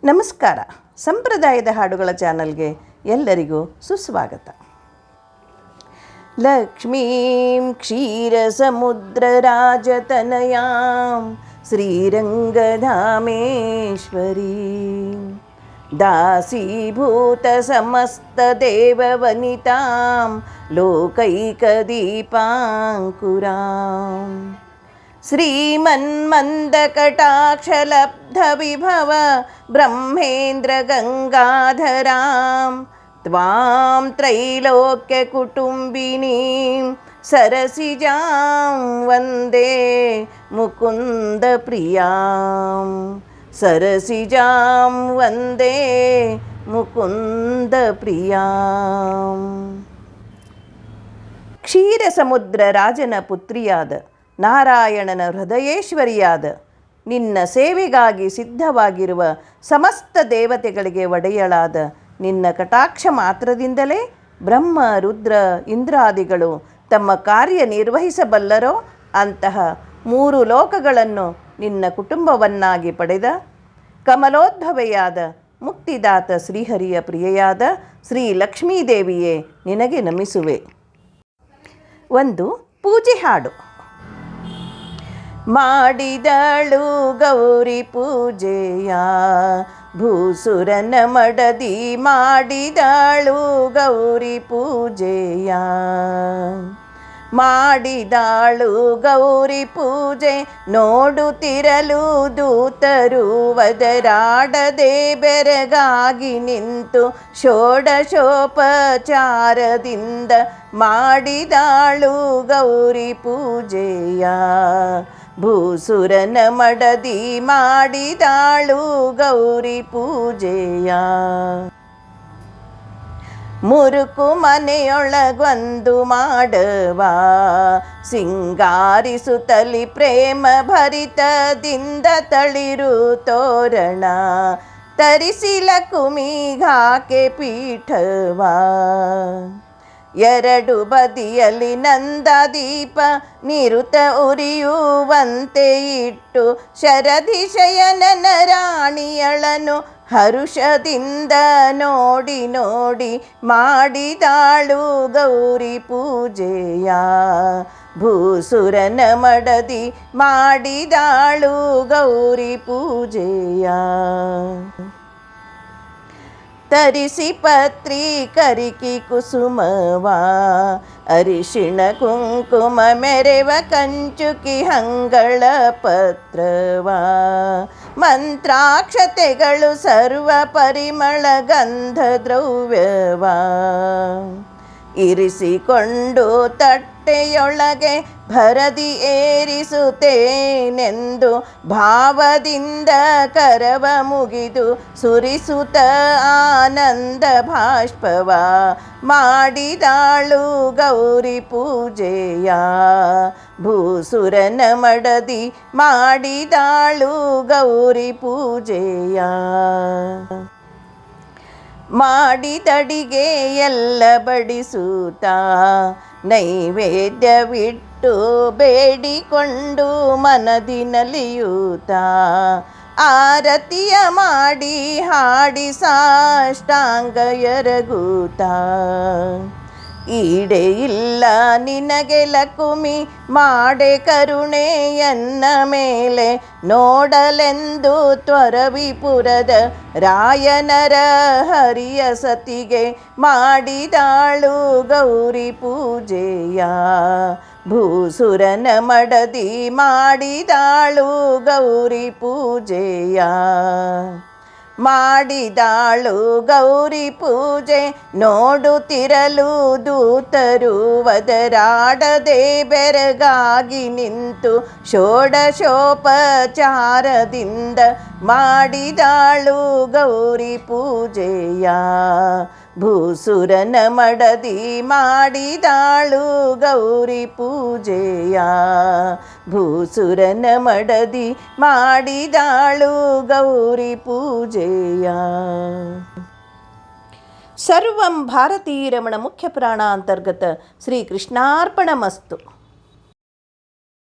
ನಮಸ್ಕಾರ. ಸಂಪ್ರದಾಯದ ಹಾಡುಗಳ ಚಾನಲ್ಗೆ ಎಲ್ಲರಿಗೂ ಸುಸ್ವಾಗತ. ಲಕ್ಷ್ಮೀಂ ಕ್ಷೀರಸಮುದ್ರರಾಜತನಯಾಂ ಶ್ರೀರಂಗಧಾಮೇಶ್ವರೀಂ ದಾಸೀಭೂತಸಮಸ್ತದೇವವನಿತಾಂ ಲೋಕೈಕದೀಪಾಂಕುರಾಂ श्रीमन्मन्दकटाक्षलब्धविभव ब्रह्मेन्द्रगङ्गाधरां त्वां त्रैलोक्यकुटुम्बिनीं सरसिजां वन्दे मुकुन्दप्रियां सरसिजां वन्दे मुकुन्दप्रियां. ಕ್ಷೀರಸಮುದ್ರ ರಾಜನ ಪುತ್ರಿಯಾದ ನಾರಾಯಣನ ಹೃದಯೇಶ್ವರಿಯಾದ ನಿನ್ನ ಸೇವೆಗಾಗಿ ಸಿದ್ಧವಾಗಿರುವ ಸಮಸ್ತ ದೇವತೆಗಳಿಗೆ ಒಡೆಯಳಾದ ನಿನ್ನ ಕಟಾಕ್ಷ ಮಾತ್ರದಿಂದಲೇ ಬ್ರಹ್ಮ ರುದ್ರ ಇಂದ್ರಾದಿಗಳು ತಮ್ಮ ಕಾರ್ಯ ನಿರ್ವಹಿಸಬಲ್ಲರೋ ಅಂತಹ 3 ಲೋಕಗಳನ್ನು ನಿನ್ನ ಕುಟುಂಬವನ್ನಾಗಿ ಪಡೆದ ಕಮಲೋದ್ಭವೆಯಾದ ಮುಕ್ತಿದಾತ ಶ್ರೀಹರಿಯ ಪ್ರಿಯೆಯಾದ ಶ್ರೀ ಲಕ್ಷ್ಮೀದೇವಿಯೇ ನಿನಗೆ ನಮಿಸುವೆ. ಒಂದು ಪೂಜೆ ಹಾಡು. ಮಾಡಿದಳು ಗೌರಿ ಪೂಜೆಯ ಭೂಸುರನ ಮಡದಿ, ಮಾಡಿದಳು ಗೌರಿ ಪೂಜೆಯ, ಮಾಡಿದಾಳು ಗೌರಿ ಪೂಜೆ ನೋಡುತ್ತಿರಲು ದೂತರು ವದರಾಡದೆ ಬೆರಗಾಗಿ ನಿಂತು ಷೋಡಶೋಪಚಾರದಿಂದ ಮಾಡಿದಾಳು ಗೌರಿ ಪೂಜೆಯ ಭೂಸುರನ ಮಡದಿ, ಮಾಡಿದಾಳು ಗೌರಿ ಪೂಜೆಯ. ಮುರುಕು ಮನೆಯೊಳಗೊಂದು ಮಾಡವ ಸಿಂಗಾರಿಸುತ್ತಲಿ ಪ್ರೇಮ ಭರಿತದಿಂದ ತಳಿರು ತೋರಣ ತರಿಸಿಲ ಕುಮಿಗಾಕೆ ಪೀಠವ. 2 ಬದಿಯಲ್ಲಿ ನಂದದೀಪ ನಿರುತ ಉರಿಯುವಂತೆ ಇಟ್ಟು ಶರಧಿಶಯನನ ರಾಣಿಯಳನು ಹರುಷದಿಂದ ನೋಡಿ ನೋಡಿ ಮಾಡಿದಾಳು ಗೌರಿ ಪೂಜೆಯ ಭೂಸುರನ ಮಡದಿ, ಮಾಡಿದಾಳು ಗೌರಿ ಪೂಜೆಯ. ತರಿಸಿ ಪತ್ರಿ ಕರಿಕಿ ಕುಸುಮವ ಅರಿಶಿಣ ಕುಂಕುಮ ಮೆರೆವ ಕಂಚುಕಿ ಹಂಗಳ ಪತ್ರವ ಮಂತ್ರಾಕ್ಷತೆಗಳು ಸರ್ವ ಪರಿಮಳ ಗಂಧ ದ್ರವ್ಯವ ಇರಿಸಿಕೊಂಡು ತಟ್ಟೆಯೊಳಗೆ ಭರದಿ ಏರಿಸುತ್ತೇನೆಂದು ಭಾವದಿಂದ ಕರವ ಮುಗಿದು ಸುರಿಸುತ್ತ ಆನಂದ ಭಾಷ್ಪವ ಮಾಡಿದಾಳು ಗೌರಿ ಪೂಜೆಯ ಭೂಸುರನ ಮಡದಿ, ಮಾಡಿದಾಳು ಗೌರಿ ಪೂಜೆಯ. ಮಾಡಿದಡಿಗೆ ಎಲ್ಲ ಬಡಿಸುತ್ತ ನೈವೇದ್ಯವಿಟ್ಟು ಬೇಡಿಕೊಂಡು ಮನದಿ ನಲಿಯೂತ ಆರತಿಯ ಮಾಡಿ ಹಾಡಿ ಸಾಷ್ಟಾಂಗ ಎರಗೂತ. ಈಡೇ ಇಲ್ಲ ನಿನಗೆ ಲಕುಮಿ ಮಾಡೆ ಕರುಣೆಯನ್ನ ಮೇಲೆ ನೋಡಲೆಂದು ತ್ವರವಿಪುರದ ರಾಯನರ ಹರಿಯ ಸತಿಗೆ ಮಾಡಿದಾಳು ಗೌರಿ ಪೂಜೆಯ ಭೂಸುರನ ಮಡದಿ, ಮಾಡಿದಾಳು ಗೌರಿ ಪೂಜೆಯ. ಮಾಡಿದಾಳು ಗೌರಿ ಪೂಜೆ ನೋಡುತ್ತಿರಲು ದೂತರು ವದರಾಡದೆ ಬೆರಗಾಗಿ ನಿಂತು ಷೋಡಶೋಪಚಾರದಿಂದ ಮಾಡಿದಾಳು ಗೌರಿ ಪೂಜೆಯ ಭೂಸುರನ ಮಡದಿ, ಮಾಡಿದಾಳು ಗೌರಿ ಪೂಜೆಯ ಭೂಸುರನ ಮಡದಿ, ಮಾಡಿದಾಳು ಗೌರಿ ಪೂಜೆಯ. ಸರ್ವಂ ಭಾರತೀರಮಣ ಮುಖ್ಯ ಪ್ರಾಣ ಅಂತರ್ಗತ ಶ್ರೀ ಕೃಷ್ಣಾರ್ಪಣಮಸ್ತು.